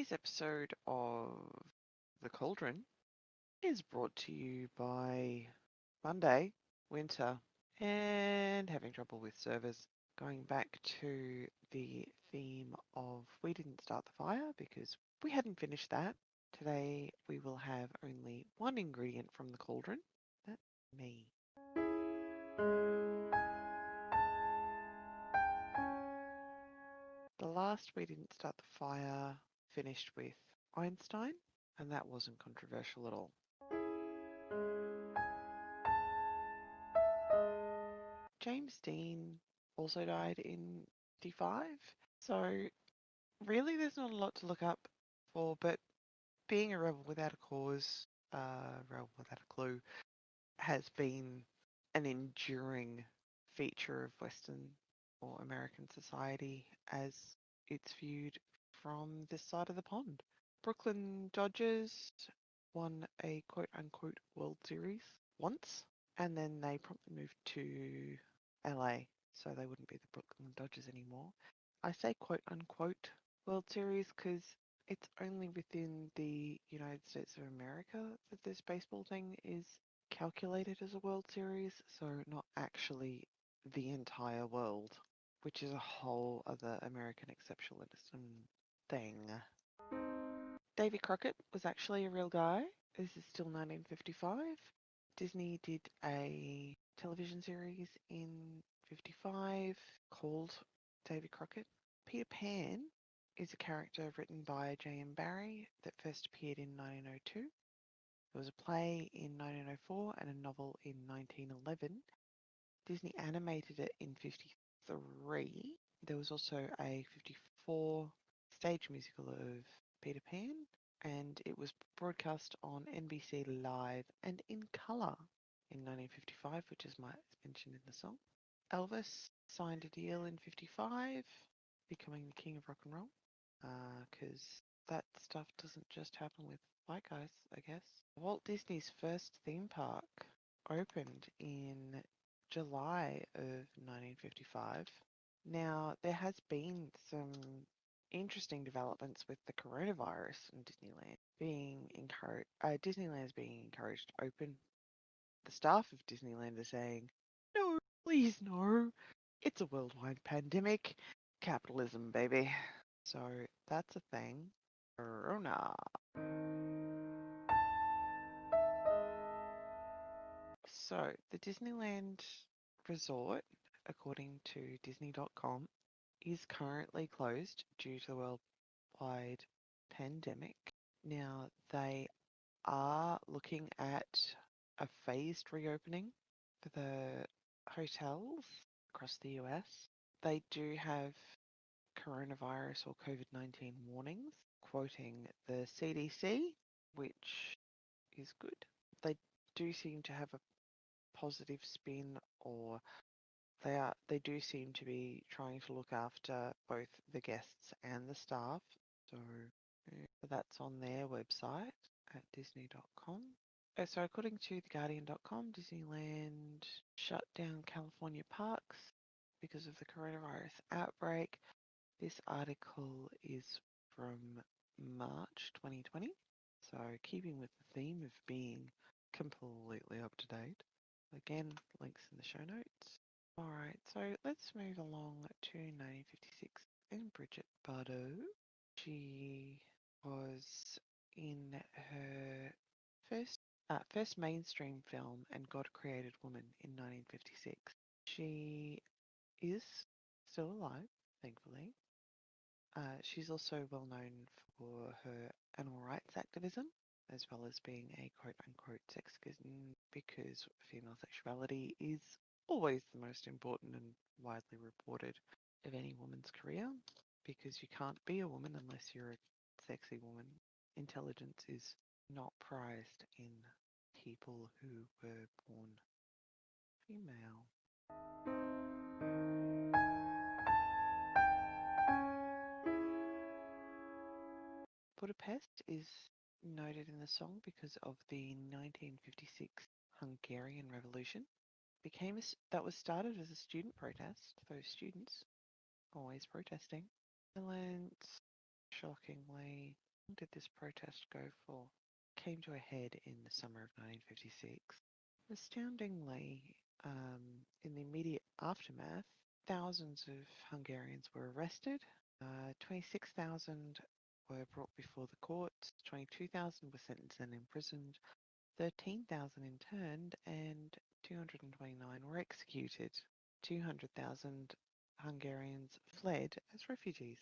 Today's episode of The Cauldron is brought to you by Monday, Winter, and having trouble with servers. Going back to the theme of we didn't start the fire because we hadn't finished that. Today we will have only one ingredient from the cauldron. That's me. The last we didn't start the fire finished with Einstein, and that wasn't controversial at all. James Dean also died in 55. So really there's not a lot to look up for, but being a rebel without a cause, rebel without a clue, has been an enduring feature of Western or American society as it's viewed from this side of the pond. Brooklyn Dodgers won a quote unquote World Series once, and then they promptly moved to LA, so they wouldn't be the Brooklyn Dodgers anymore. I say quote unquote World Series because it's only within the United States of America that this baseball thing is calculated as a World Series, so not actually the entire world, which is a whole other American exceptionalism thing. Davy Crockett was actually a real guy. This is still 1955. Disney did a television series in 55 called Davy Crockett. Peter Pan is a character written by J.M. Barrie that first appeared in 1902. There was a play in 1904 and a novel in 1911. Disney animated it in 53. There was also a 54 stage musical of Peter Pan, and it was broadcast on NBC Live and in colour in 1955, which is mentioned in the song. Elvis signed a deal in 55, becoming the king of rock and roll, because that stuff doesn't just happen with white guys, I guess. Walt Disney's first theme park opened in July of 1955. Now, there has been some interesting developments with the coronavirus in Disneyland Disneyland is being encouraged to open. The staff of Disneyland are saying, no, please no. It's a worldwide pandemic. Capitalism, baby. So that's a thing. Corona. So the Disneyland Resort, according to Disney.com, is currently closed due to the worldwide pandemic. Now, they are looking at a phased reopening for the hotels across the US. They do have coronavirus or COVID-19 warnings, quoting the CDC, which is good. They do seem to have a positive spin, or they do seem to be trying to look after both the guests and the staff. So that's on their website at disney.com. So according to theguardian.com, Disneyland shut down California parks because of the coronavirus outbreak. This article is from March 2020. So keeping with the theme of being completely up to date. Again, links in the show notes. Alright, so let's move along to 1956 and Bridget Bardot. She was in her first mainstream film and God Created Woman in 1956. She is still alive, thankfully. She's also well known for her animal rights activism, as well as being a quote-unquote sex kitten, because female sexuality is always the most important and widely reported of any woman's career, because you can't be a woman unless you're a sexy woman. Intelligence is not prized in people who were born female. Budapest is noted in the song because of the 1956 Hungarian Revolution. That was started as a student protest. Those students always protesting. Violence, shockingly, long did this protest go for? Came to a head in the summer of 1956. Astoundingly, in the immediate aftermath, thousands of Hungarians were arrested. 26,000 were brought before the courts, 22,000 were sentenced and imprisoned, 13,000 interned, and 229 were executed. 200,000 Hungarians fled as refugees.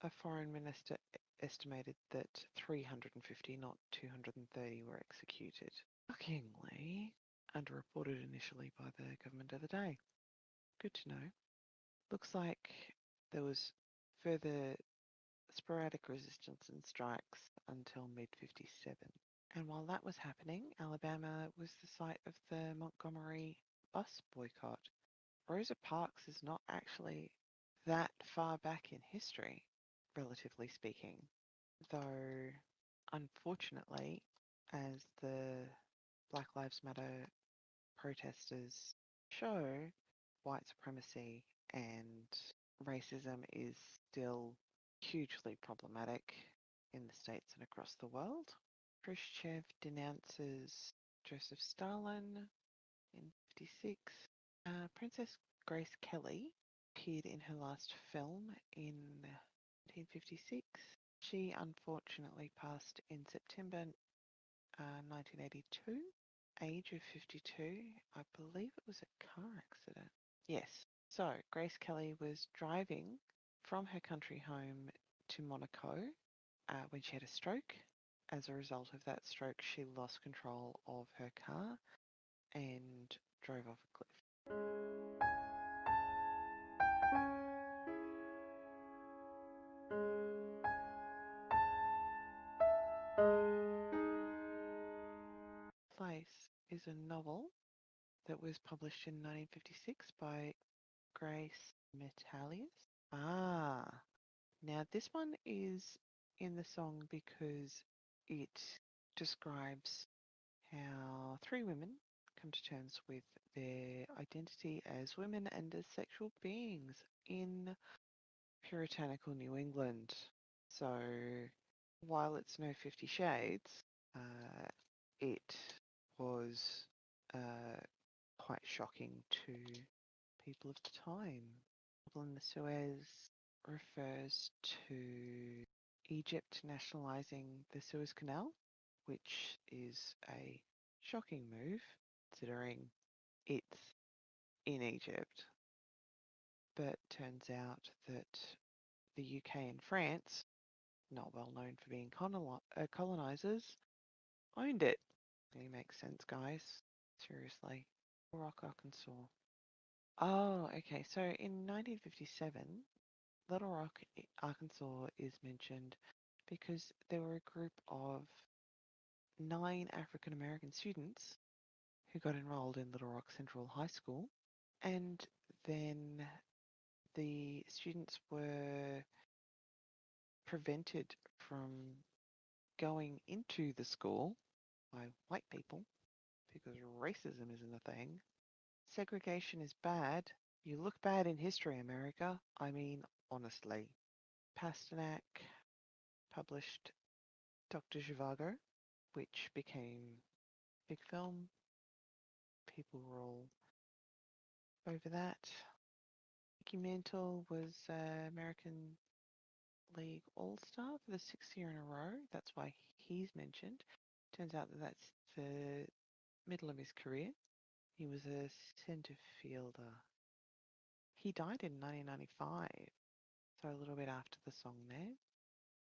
A foreign minister estimated that 350, not 230, were executed. Shockingly, underreported initially by the government of the day. Good to know. Looks like there was further sporadic resistance and strikes until mid-57. And while that was happening, Alabama was the site of the Montgomery bus boycott. Rosa Parks is not actually that far back in history, relatively speaking, though unfortunately, as the Black Lives Matter protesters show, white supremacy and racism is still hugely problematic in the States and across the world. Khrushchev denounces Joseph Stalin in 56. Princess Grace Kelly appeared in her last film in 1956. She unfortunately passed in September 1982, age of 52. I believe it was a car accident. Yes. So Grace Kelly was driving from her country home to Monaco when she had a stroke. As a result of that stroke, she lost control of her car and drove off a cliff. Place is a novel that was published in 1956 by Grace Metalius. Now this one is in the song because it describes how three women come to terms with their identity as women and as sexual beings in puritanical New England. So while it's no 50 Shades, it was quite shocking to people of the time. Trouble in the Suez refers to Egypt nationalising the Suez Canal, which is a shocking move considering it's in Egypt. But turns out that the UK and France, not well known for being colonisers, owned it. It makes sense, guys. Seriously. Rock, Arkansas. Oh, okay. So in 1957, Little Rock, Arkansas is mentioned because there were a group of 9 African American students who got enrolled in Little Rock Central High School, and then the students were prevented from going into the school by white people because racism isn't a thing. Segregation is bad. You look bad in history, America. I mean, honestly. Pasternak published Dr. Zhivago, which became big film. People were all over that. Mickey Mantle was American League All-Star for the 6th year in a row. That's why he's mentioned. Turns out that that's the middle of his career. He was a centre fielder. He died in 1995, so a little bit after the song there.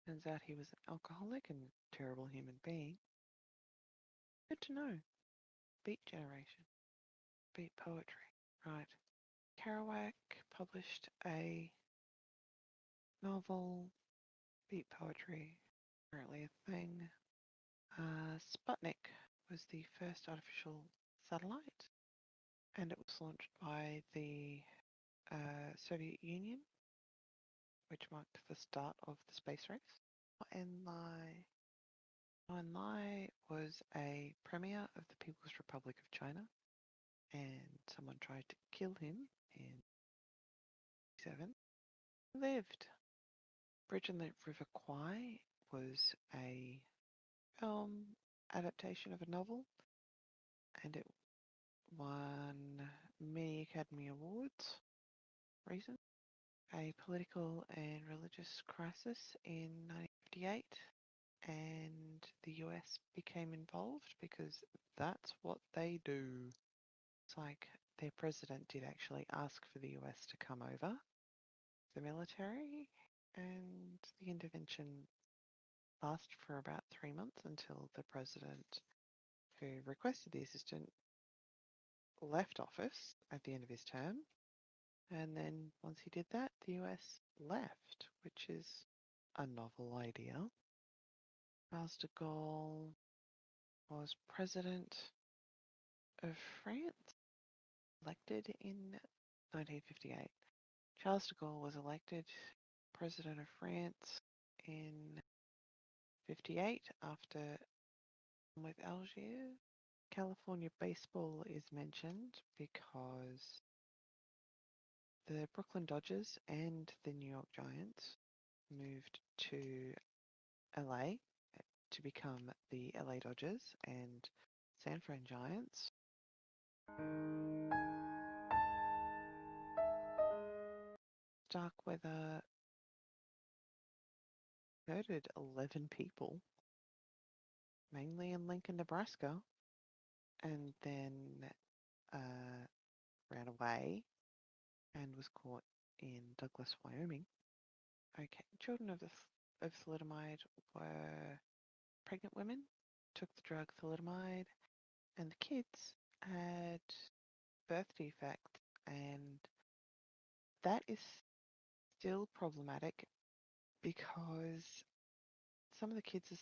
Turns out he was an alcoholic and terrible human being. Good to know. Beat generation. Beat poetry. Right. Kerouac published a novel. Beat poetry. Apparently a thing. Sputnik was the first artificial satellite, and it was launched by the Soviet Union, which marked the start of the space race. Enlai was a premier of the People's Republic of China, and someone tried to kill him in 1967. Lived. Bridge on the River Kwai was a film adaptation of a novel, and it won many Academy Awards. Reason? A political and religious crisis in 1958, and the US became involved because that's what they do. It's like their president did actually ask for the US to come over, the military, and the intervention lasted for about 3 months until the president who requested the assistance left office at the end of his term. And then once he did that, the US left, which is a novel idea. Charles de Gaulle was president of France, elected in 1958. Charles de Gaulle was elected president of France in 58 after with Algiers. California baseball is mentioned because the Brooklyn Dodgers and the New York Giants moved to LA to become the LA Dodgers and San Fran Giants. Starkweather murdered 11 people, mainly in Lincoln, Nebraska, and then ran away and was caught in Douglas, Wyoming. Okay, children of thalidomide were pregnant women, took the drug thalidomide, and the kids had birth defects, and that is still problematic because some of the kids are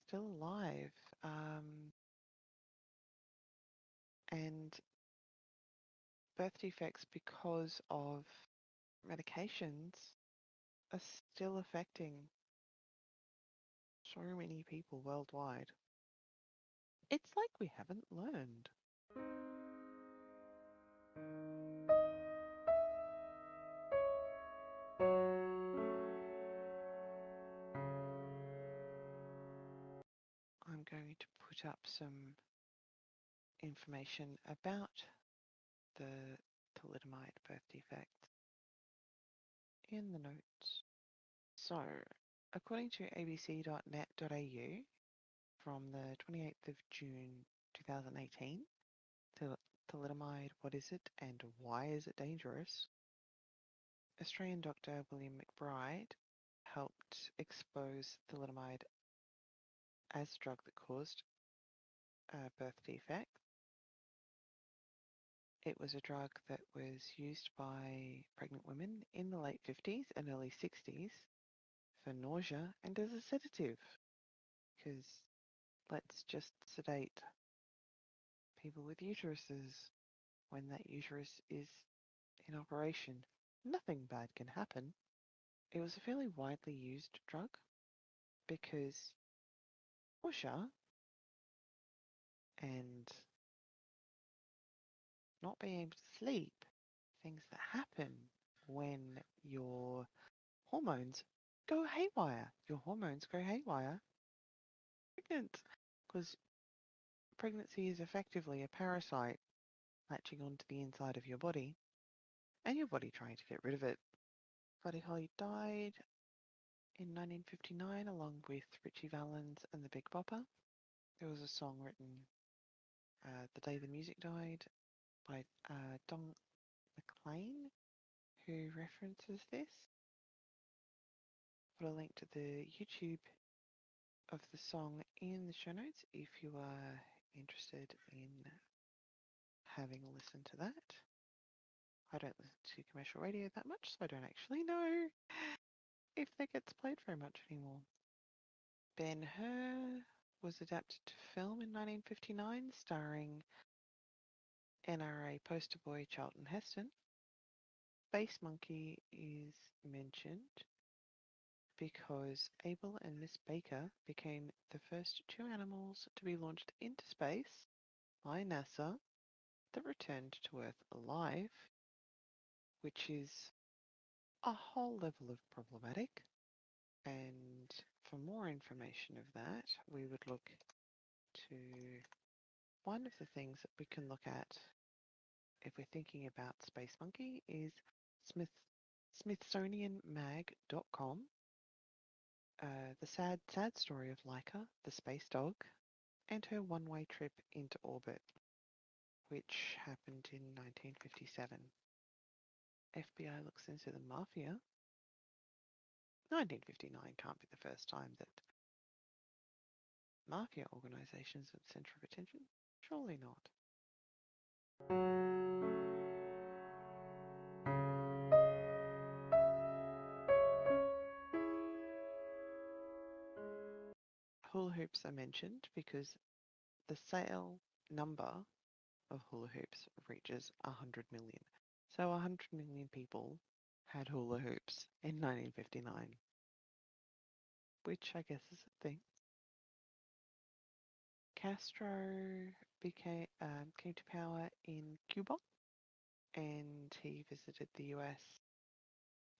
still alive, and birth defects because of medications are still affecting so many people worldwide. It's like we haven't learned. I'm going to put up some information about the thalidomide birth defects in the notes. So, according to abc.net.au, from the 28th of June 2018, thalidomide, what is it and why is it dangerous? Australian doctor William McBride helped expose thalidomide as a drug that caused birth defects. It was a drug that was used by pregnant women in the late 50s and early 60s for nausea and as a sedative, because let's just sedate people with uteruses when that uterus is in operation. Nothing bad can happen. It was a fairly widely used drug because nausea and not being able to sleep, things that happen when your hormones go haywire. Your hormones go haywire. Pregnant, because pregnancy is effectively a parasite latching onto the inside of your body and your body trying to get rid of it. Buddy Holly died in 1959 along with Ritchie Valens and the Big Bopper. There was a song written the day the music died by Don McLean who references this. Put a link to the YouTube of the song in the show notes if you are interested in having a listen to that. I don't listen to commercial radio that much, so I don't actually know if that gets played very much anymore. Ben-Hur was adapted to film in 1959, starring NRA poster boy Charlton Heston. Space Monkey is mentioned because Abel and Miss Baker became the first two animals to be launched into space by NASA that returned to Earth alive, which is a whole level of problematic And for more information of that, we would look to one of the things that we can look at if we're thinking about Space Monkey is smithsonianmag.com. The sad story of Laika, the space dog, and her one-way trip into orbit, which happened in 1957. FBI looks into the mafia. 1959 can't be the first time that mafia organisations are the centre of attention. Surely not. Hula hoops are mentioned because the sale number of hula hoops reaches 100 million. So 100 million people had hula hoops in 1959, which I guess is a thing. Castro came to power in Cuba, and he visited the US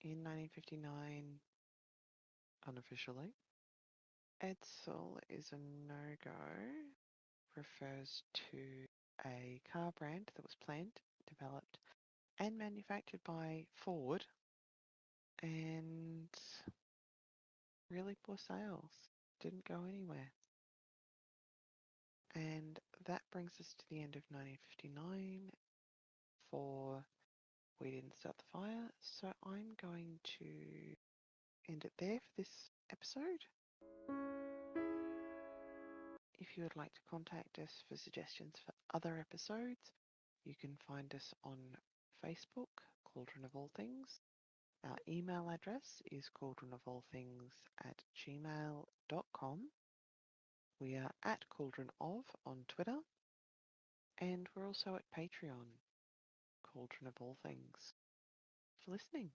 in 1959 unofficially. Edsel is a no-go, refers to a car brand that was planned, developed, and manufactured by Ford, and really poor sales. Didn't go anywhere. And that brings us to the end of 1959 for We Didn't Start the Fire. So I'm going to end it there for this episode. If you would like to contact us for suggestions for other episodes, you can find us on Facebook, Cauldron of All Things. Our email address is cauldronofallthings@gmail.com. We are at Cauldron of on Twitter, and we're also at Patreon, Cauldron of All Things. For listening.